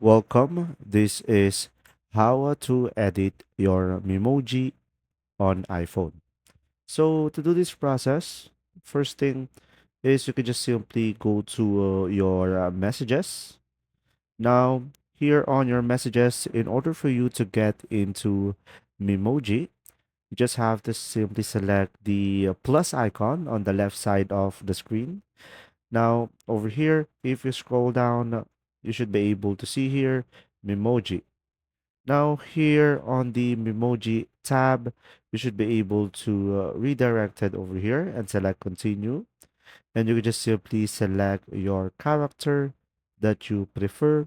Welcome. This is how to edit your Memoji on iPhone. So to do this process, first thing is you can just simply go to your messages. Now, here on your messages, in order for you to get into Memoji, you just have to simply select the plus icon on the left side of the screen. Now, over here, if you scroll down, you should be able to see here Memoji. Now, here on the Memoji tab, you should be able to redirect it over here and select continue. And you can just simply select your character that you prefer,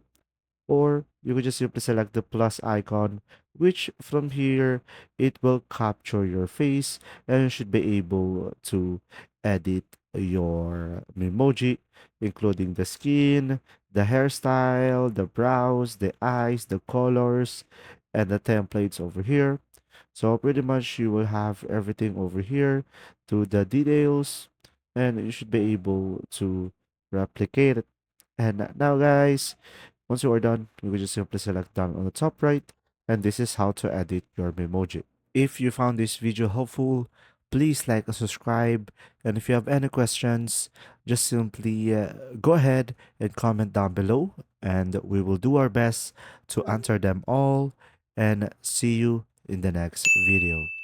or you could just simply select the plus icon, which from here it will capture your face and you should be able to edit your Memoji, including the skin, the hairstyle, the brows, the eyes, the colors, and the templates over here. So pretty much you will have everything over here to the details, and you should be able to replicate it. And now guys, once you are done, you will just simply select down on the top right, and this is how to edit your Memoji. If you found this video helpful, please like and subscribe. And if you have any questions, just simply go ahead and comment down below, and we will do our best to answer them all. And see you in the next video.